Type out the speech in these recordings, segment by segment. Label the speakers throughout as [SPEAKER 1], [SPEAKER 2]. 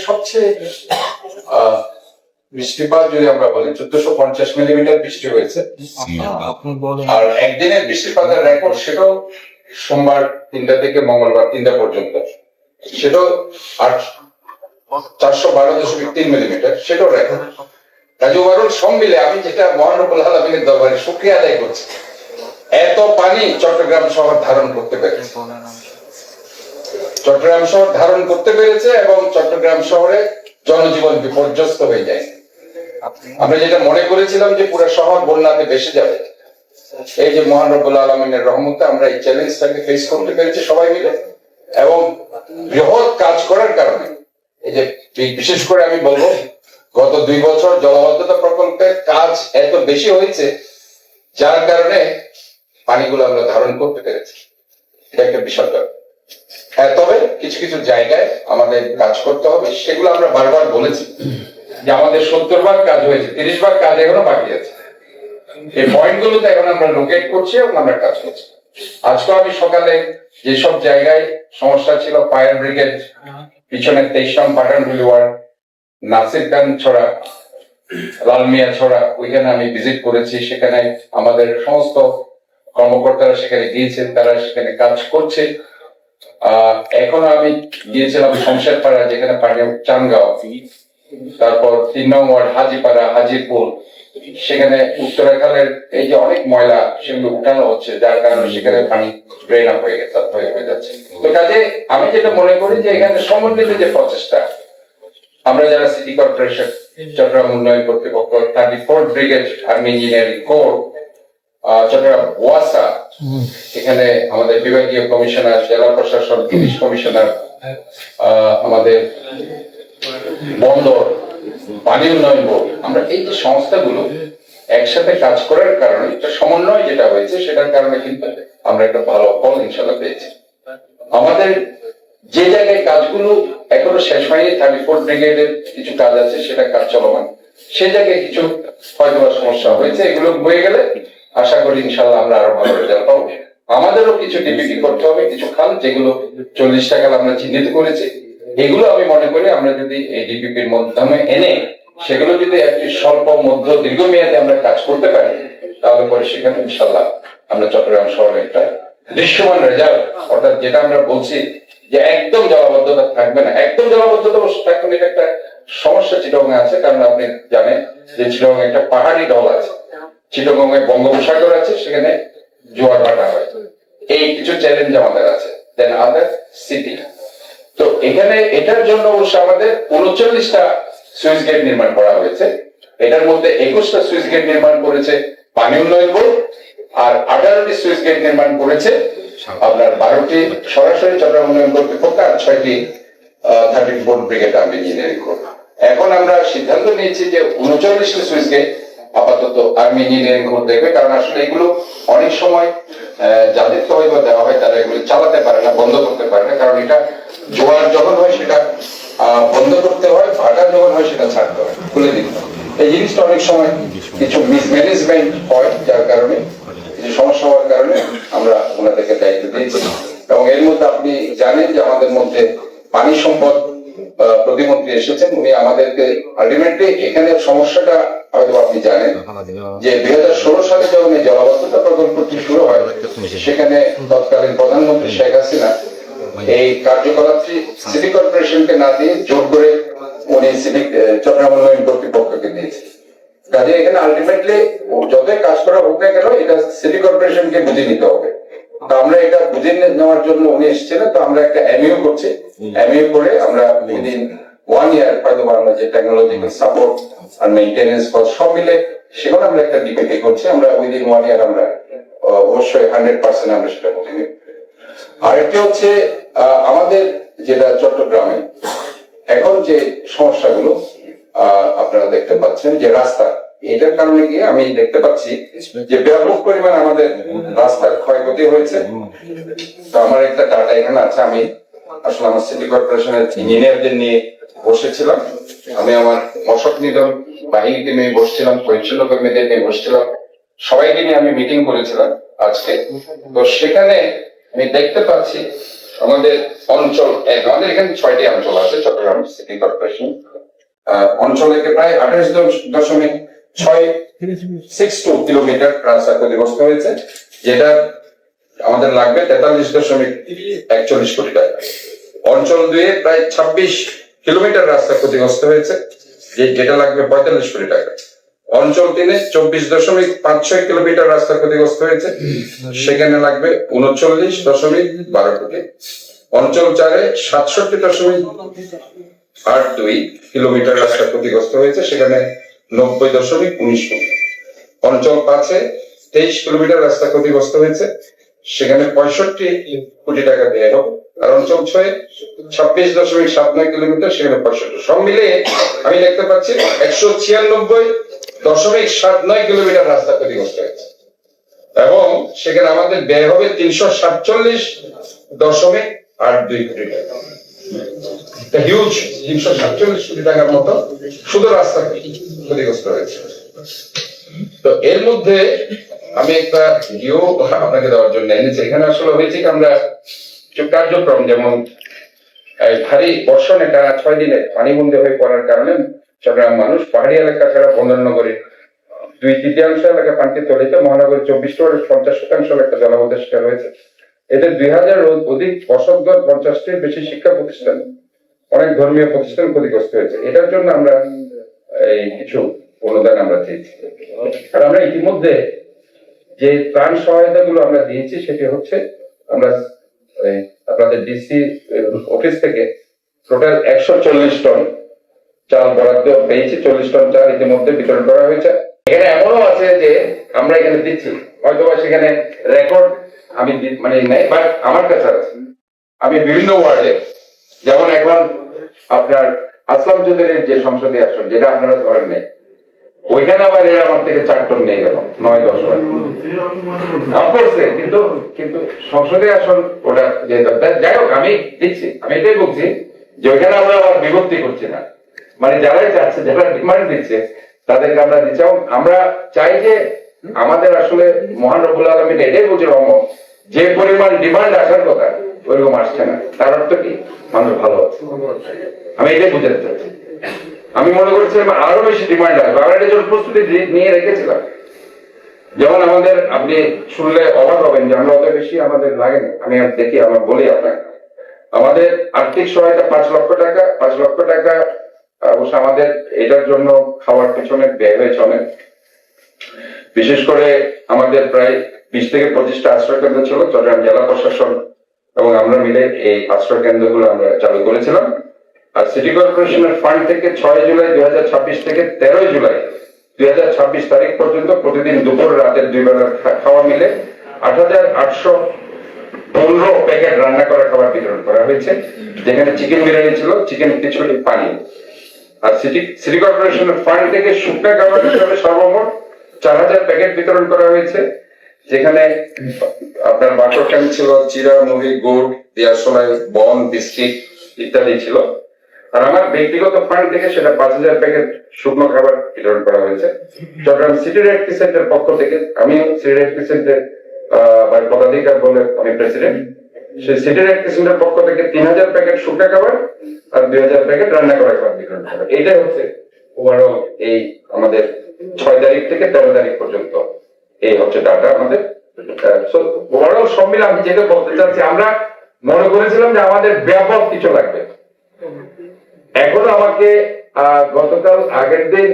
[SPEAKER 1] সবচেয়ে বৃষ্টিপাত যদি আমরা বলি 1450 মিলিমিটার বৃষ্টি হয়েছে। আর একদিনের বৃষ্টিপাতের রেকর্ড সেটাও সোমবার 3টা থেকে মঙ্গলবার 3টা পর্যন্ত, সেটাও 412.3 মিলিমিটার, সেটাও রেকর্ড। কাজে ওভারঅল সব মিলে আমি যেটা মহান রব্বুল আলামিনের দরবারে শুকরিয়া আদায় করছি, এত পানি চট্টগ্রাম শহর ধারণ করতে পেরেছে, চট্টগ্রাম শহর ধারণ করতে পেরেছে এবং চট্টগ্রাম শহরে জনজীবন বিপর্যস্ত হয়ে যায়। আমরা যেটা মনে করেছিলাম যে পুরো শহর বন্যাতে ভেসে যাবে, এই যে মহান রব্বুল আলামিনের রহমতে আমরা এই চ্যালেঞ্জটাকে ফেস করতে পেরেছি সবাই মিলে, এবং বৃহৎ কাজ করার কারণে এই যে বিশেষ করে আমি বলবো গত 2 বছর জলাবদ্ধতা প্রকল্পের কাজ এত বেশি হয়েছে যার কারণে পানিগুলো আমরা ধারণ করতে পেরেছি। এটা একটা বিশাল ব্যাপার। হ্যাঁ, তবে কিছু কিছু জায়গায় আমাদের কাজ করতে হবে, সেগুলো আমরা বারবার বলেছি যে আমাদের 70 ভাগ কাজ হয়েছে, 30 ভাগ কাজ এখনো বাকি আছে। এই পয়েন্ট গুলোতে এখন আমরা লোকেট করছি এবং আমরা কাজ করছি। আজকে আমি সকালে যেসব জায়গায় সমস্যা ছিল, ফায়ার ব্রিগেড পিছনে 23 নং পাঠানগুলি ওয়ার্ড, নাসির খান ছড়া, লালমিয়া ছড়া, ওইখানে আমি ভিজিট করেছি। সেখানে আমাদের সমস্ত কর্মকর্তারা সেখানে গিয়েছেন, তারা সেখানে কাজ করছে। এখন আমি গিয়েছিলাম শমশেরপাড়া, যেখানে পানি চানগাঁও, তারপর 3 নং ওয়ার্ড হাজিপাড়া, হাজিপুর, সেখানে উত্তরাখালের এই যে অনেক ময়লা সেগুলো উঠানো হচ্ছে, যার কারণে সেখানে পানি ড্রেন আপ হয়ে যাচ্ছে। তো কাজে আমি যেটা মনে করি যে এখানে সমন্বিত যে প্রচেষ্টা, আমরা যারা সিটি কর্পোরেশন, চট্টগ্রাম উন্নয়ন কর্তৃপক্ষ, 34 brigade army engineering corps, Chattogram ওয়াসা, এখানে আমাদের বিভাগীয় কমিশনার, জেলা প্রশাসন, পুলিশ কমিশনার, আমাদের বন্দর, পানি উন্নয়ন বোর্ড, আমরা এই যে সংস্থাগুলো একসাথে কাজ করার কারণে একটা সমন্বয় যেটা হয়েছে, সেটার কারণে কিন্তু আমরা একটা ভালো ফল ইনশাল্লাহ পেয়েছি। আমাদের যে জায়গায় কাজগুলো এখনো শেষ হয়নি, 34 ব্রিগেডের কিছু কাজ আছে, সেটা কাজ চলমান, সে জায়গায় কিছু হয়তো সমস্যা হয়েছে, এগুলো হয়ে গেলে আশা করি ইনশাল্লাহ আমরা আরো ভালো রেজাল্ট পাবো। আমাদেরও কিছু ডিপিপি করতে হবে, কিছু খাল যেগুলো 40 টাকা আমরা চিহ্নিত করেছি, এগুলো আমি মনে করি আমরা যদি এই ডিপিপির মাধ্যমে এনে সেগুলো যদি একটি স্বল্প মধ্য দীর্ঘমেয়াদে আমরা কাজ করতে পারি, তাহলে পরে সেখানে ইনশাল্লাহ আমরা চট্টগ্রাম শহরে একটা দৃশ্যমান রেজাল্ট, অর্থাৎ যেটা আমরা বলছি যে একদম জলাবদ্ধতা থাকবে না, একদম জলাবদ্ধতা থাকবে, এটা একটা সমস্যা চিটাগং আছে। কারণ আপনি জানেন যে চিটাগং একটা পাহাড়ি ঢল আছে, চিটাগং এ বঙ্গোপসাগর আছে, সেখানে জোয়ার ভাটা হয়। এই কিছু চ্যালেঞ্জ আমাদের আছে দেন আদার সিটি। তো এখানে এটার জন্য অবশ্য আমাদের 39টা সুইচ গেট নির্মাণ করা হয়েছে। এটার মধ্যে 21টা সুইচ গেট নির্মাণ করেছে পানি উন্নয়ন বোর্ড, আর 18টি সুইচ গেট নির্মাণ করেছে আপনার 12টি সরাসরি চট্টগ্রাম উন্নয়ন কর্তৃপক্ষ, আর 6টি 34 ব্রিগেড আর্মি ইঞ্জিনিয়ারিং কোর। এখন আমরা সিদ্ধান্ত নিয়েছি যে 39টি সুইচ গেট আপাতত আর্মি ইঞ্জিনিয়ারিং কোর দেখবে, কারণ আসলে এগুলো অনেক সময় যাদেরকে হয়তো দেওয়া হয় তারা এগুলো চালাতে পারে না, বন্ধ করতে পারে না, কারণ এটা জোয়ার যখন হয় সেটা বন্ধ করতে হয়, ভাটা যখন হয় সেটা ছাড়তে হয়, খুলে দিতে হয়। এই জিনিসটা অনেক সময় কিছু মিসম্যানেজমেন্ট হয়, যার কারণে কিছু সমস্যা হওয়ার কারণে আমরা ওনাদেরকে দায়িত্ব দিয়েছি। এবং এর মধ্যে আপনি জানেন যে আমাদের মধ্যে পানি সম্পদ প্রতিমন্ত্রী এসেছেন, উনি আমাদেরকে আলটিমেটলি এখানে সমস্যাটা হয়তো আপনি জানেন যে 2016 সালে যখন এই জলাবদ্ধতা প্রকল্পটি শুরু হয়, সেখানে তৎকালীন প্রধানমন্ত্রী শেখ হাসিনা এই কার্যকলাপটি সিটি কর্পোরেশনকে না দিয়ে জোর করে উনি চট্টগ্রাম উন্নয়ন কর্তৃপক্ষকে দিয়েছে। কাজে এখানে আলটিমেটলি যতই কাজ করা হোক না কেন, এটা সিটি কর্পোরেশনকে বুঝে নিতে হবে। তো আমরা এটা বুঝে নেওয়ার জন্য উনি এসেছিলেন, তো আমরা একটা এমইউ করছি। এমইউ করে আমরা উইদিন 1 ইয়ার হয়তো আমরা যে টেকনোলজিক্যাল সাপোর্ট আর মেইনটেনেন্স কস্ট সব মিলে সেখানে আমরা একটা ডিপিপি করছি। আমরা উইদিন 1 ইয়ার আমরা অবশ্যই 100% আমরা সেটা বুঝে নিব। আরেকটি হচ্ছে আমাদের যেটা চট্টগ্রামে এখন যে সমস্যাগুলো আপনারা দেখতে পাচ্ছেন, যে রাস্তা, এটার কারণে কি আমি দেখতে পাচ্ছি যে ব্যাপক পরিমাণ আমাদের রাস্তার ক্ষয়ক্ষতি হয়েছে। তো আমার একটা ডাটা এখানে আছে, আমি আসলে আমার সিটি কর্পোরেশনের ইঞ্জিনিয়ারদের নিয়ে বসেছিলাম, আমি আমার মশক নিধন বাহিনীকে নিয়ে বসছিলাম, পরিচ্ছন্ন কর্মীদের নিয়ে বসছিলাম, সবাইকে নিয়ে আমি মিটিং করেছিলাম আজকে। তো সেখানে আমি দেখতে পাচ্ছি আমাদের অঞ্চল আমাদের এখানে 6টি অঞ্চল আছে চট্টগ্রাম সিটি কর্পোরেশন। অঞ্চল একে প্রায় 28.662 কিলোমিটার রাস্তা ক্ষতিগ্রস্ত হয়েছে, যেটা আমাদের লাগবে 43.41 কোটি টাকা। অঞ্চল 2 প্রায় 26 কিলোমিটার রাস্তা ক্ষতিগ্রস্ত হয়েছে, যেটা লাগবে 45 কোটি টাকা। অঞ্চল 3 24.56 কিলোমিটার রাস্তা ক্ষতিগ্রস্ত হয়েছে, সেখানে লাগবে 39.12 কোটি। অঞ্চল 4 67.82 কিলোমিটার রাস্তা ক্ষতিগ্রস্ত হয়েছে, সেখানে 90.19 কোটি। অঞ্চল 5 23 কিলোমিটার রাস্তা ক্ষতিগ্রস্ত হয়েছে, সেখানে 65 কোটি টাকা ব্যয় হবে। আর অঞ্চল 6 26.79 কিলোমিটার, সেখানে 65। সব মিলে আমি দেখতে পাচ্ছি 196.79 কিলোমিটার রাস্তা ক্ষতিগ্রস্ত হয়েছে, এবং সেখানে আমাদের ব্যয় হবে 347.82 কোটি টাকা। হিউজ 347 কোটি টাকার মতো শুধু রাস্তা ক্ষতিগ্রস্ত হয়েছে। তো এর মধ্যে আমি একটা ভিডিও আপনাকে দেওয়ার জন্য এনেছি। এখানে আসলে হয়েছে আমরা কার্যক্রম, যেমন ভারী বর্ষণে টানা 6 দিনে পানিবন্দী হয়ে পড়ার কারণে চট্টগ্রাম মানুষ পাহাড়ি এলাকা ছাড়া বন্দরনগরী 2/3 এলাকা পানিতে তলিত, মহানগরী 24টি ওয়ার্ডের 50% এলাকা জলাবদ্ধতার শিকার হয়েছে। এদের 2000 অধিক বসতঘর, 50টির বেশি শিক্ষা প্রতিষ্ঠান, অনেক ধর্মীয় প্রতিষ্ঠান ক্ষতিগ্রস্ত হয়েছে। এটার জন্য আমরা কিছু অনুদান আমরা চেয়েছি। আর আমরা ইতিমধ্যে যে ত্রাণ সহায়তা গুলো আমরা দিয়েছি, সেটি হচ্ছে আমরা আপনাদের ডিসি অফিস থেকে টোটাল 140 টন চাল বরাদ্দ পেয়েছি। 40 টন চাল ইতিমধ্যে বিতরণ করা হয়েছে। এখানে এমনও আছে যে আমরা এখানে দিচ্ছি, হয়তো সেখানে রেকর্ড আমি মানে নেই, বাট আমার কাছে আছে। আমি বিভিন্ন ওয়ার্ডে, যেমন এখন আপনার আসলাম চৌধুরীর যে সংসদীয় আসন, যেটা আপনারা ধরেন নেই, ওইখানে আবার এরা আমার থেকে 4 টন নিয়ে গেল, 9-10 বার করছে, কিন্তু কিন্তু সংসদীয় আসন ওটা যাই হোক, আমি দিচ্ছি। আমি এটাই বলছি যে ওইখানে আমরা আবার বিভক্তি করছি না, মানে যারাই চাচ্ছে, যারা ডিমান্ড দিচ্ছে তাদেরকে আমরা দিচ্ছি। আমরা চাই যে আমাদের আসলে মহান রব্বুল আলামিন এটাই বলছে, রহমত, যে পরিমাণ ডিমান্ড আসার কথা ওইরকম আসছে না। তার অর্থ কি? মানুষ ভালো আছে। আমি এটাই বুঝাতে চাচ্ছি। আমি মনে করছিলাম আরো বেশি ডিমান্ড আসবে, আমরা এটার জন্য প্রস্তুতি নিয়ে রেখেছিলাম। যেমন আমাদের, আপনি শুনলে অবাক হবেন যে আমরা অত বেশি আমাদের লাগে না। আমি দেখি, আমার বলি আপনাকে, আমাদের আর্থিক সহায়তা 5 লক্ষ টাকা। 5 লক্ষ টাকা অবশ্য আমাদের এটার জন্য খাওয়ার পেছনে ব্যয় হয়েছে অনেক। বিশেষ করে আমাদের প্রায় 20 থেকে 25টা আশ্রয় কেন্দ্র ছিল, চট্টগ্রাম জেলা প্রশাসন এবং আমরা মিলে এই আশ্রয় কেন্দ্রগুলো আমরা চালু করেছিলাম। আর সিটি কর্পোরেশনের ফান্ড থেকে 6 জুলাই 2026 থেকে 13 জুলাই 2026 তারিখ পর্যন্ত প্রতিদিন দুপুর রাতের 2 বেলার খাওয়া মিলে 8,815 প্যাকেট রান্না করা খাবার বিতরণ করা হয়েছে, যেখানে চিকেন বিরিয়ানি ছিল, চিকেন খিচুড়ি, পানি। আর সিটি কর্পোরেশনের ফান্ড থেকে শুকনা খাবার হিসাবে সর্বমোট 4000 প্যাকেট বিতরণ করা হয়েছে, যেখানে আপনার বাকরখানি ছিল, চিরা, মুড়ি, গুড়, দিয়াশলাই, বন, বিস্কিট ইত্যাদি ছিল। আর আমার ব্যক্তিগত ফান্ড থেকে সেটা 5000 প্যাকেট শুকনো খাবার বিতরণ করা হয়েছে। চট্টগ্রাম সিটি রেড ক্রিসেন্টের পক্ষ থেকে, আমি সিটি রেড ক্রিসেন্টের পদাধিকার বলে আমি প্রেসিডেন্ট, সেই সিটি রেড ক্রিসেন্টের পক্ষ থেকে 3000 প্যাকেট শুকনো খাবার আর 2000 প্যাকেট রান্না করা খাবার বিতরণ করা। এইটাই হচ্ছে ওভারঅল এই আমাদের 6 তারিখ থেকে 13 তারিখ পর্যন্ত এই হচ্ছে ডাটা আমাদের। ওভারঅল সব মিলে আমি যেটা বলতে চাচ্ছি, আমরা মনে করেছিলাম যে আমাদের ব্যাপক কিছু লাগবে। এখনো আমাকে গতকাল আগের দিন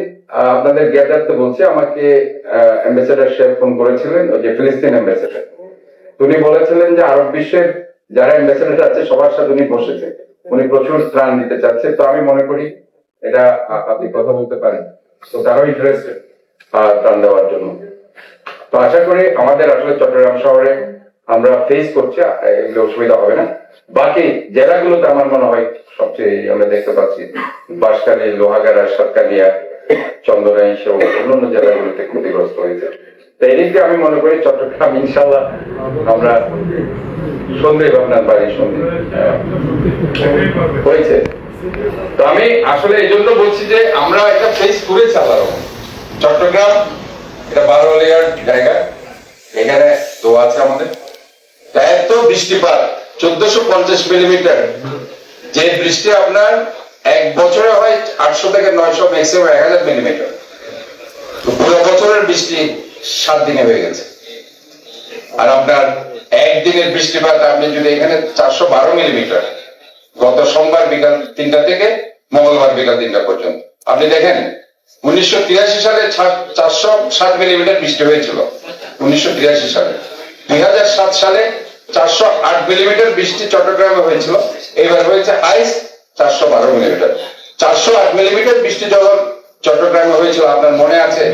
[SPEAKER 1] আপনাদের গ্যাদারতে বলছে, আমাকে অ্যাম্বাসেডার সাহেব ফোন করেছিলেন, ওই যে ফিলিস্তিন অ্যাম্বাসেডার। উনি বলেছিলেন যে আরব বিশ্বের যারা অ্যাম্বাসেডার আছে সবার সাথে উনি বসেছে, উনি প্রচুর ত্রাণ দিতে চাচ্ছে। তো আমি মনে করি এটা আপনি কথা বলতে পারেন, তো তারাও ইন্টারেস্টেড ত্রাণ দেওয়ার জন্য। তো আশা করি আমাদের আসলে চট্টগ্রাম শহরে আমরা ফেস করছি, এগুলো অসুবিধা হবে না। বাকি জেলাগুলোতে আমার মনে হয় সবচেয়ে আমরা দেখতে পাচ্ছি বাঁশখালী, লোহাগাড়া, সাতকানিয়া, চন্দনাই সহ অন্যান্য জেলাগুলোতে ক্ষতিগ্রস্ত হয়েছে। তো এদিকে আমি মনে করি চট্টগ্রাম ইনশাল্লাহ আমরা সন্দেহ আপনার বাড়ির সন্ধে হয়েছে। তো আমি আসলে এই জন্য বলছি যে আমরা এটা ফেস করেছি আল্লাহর রহমতে। চট্টগ্রাম এটা 12 লেয়ার জায়গা, এখানে দোয়া আছে আমাদের। এত বৃষ্টিপাত 1450 মিলিমিটার, যে বৃষ্টি আপনার এক বছরে হয় 800 থেকে 900, ম্যাক্সিমাম 1000 মিলিমিটার। পুরো বছরের বৃষ্টি 7 দিনে হয়ে গেছে। আর আপনার একদিনের বৃষ্টিপাত আপনি যদি এখানে 412 মিলিমিটার, গত সোমবার বিকাল 3টা থেকে মঙ্গলবার বিকাল 3টা পর্যন্ত। আপনি দেখেন 1983 সালে 407 মিলিমিটার বৃষ্টি হয়েছিল 1983 সালে। 2007 সালে 408 মিলিমিটার বৃষ্টি চট্টগ্রামে হয়েছিল, এবার হয়েছে হাইস 412 মিলিমিটার। 408 মিলিমিটার বৃষ্টি যখন চট্টগ্রামে হয়েছিল, আপনার মনে আছে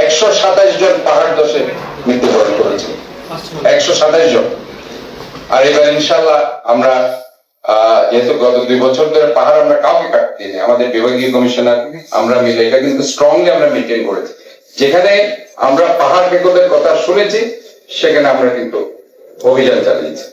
[SPEAKER 1] 127 জন পাহাড় ধসে মৃত্যুবরণ করেছিল, 127 জন। আর এবার ইনশাল্লাহ আমরা যেহেতু গত 2 বছর ধরে পাহাড় আমরা কাউকে কাটতে দিই, আমাদের বিভাগীয় কমিশনার আমরা মিলে এটা কিন্তু স্ট্রংলি আমরা মেনটেন করেছি। যেখানে আমরা পাহাড় বিপদের কথা শুনেছি সেখানে আমরা কিন্তু অভিযান চালিয়েছি।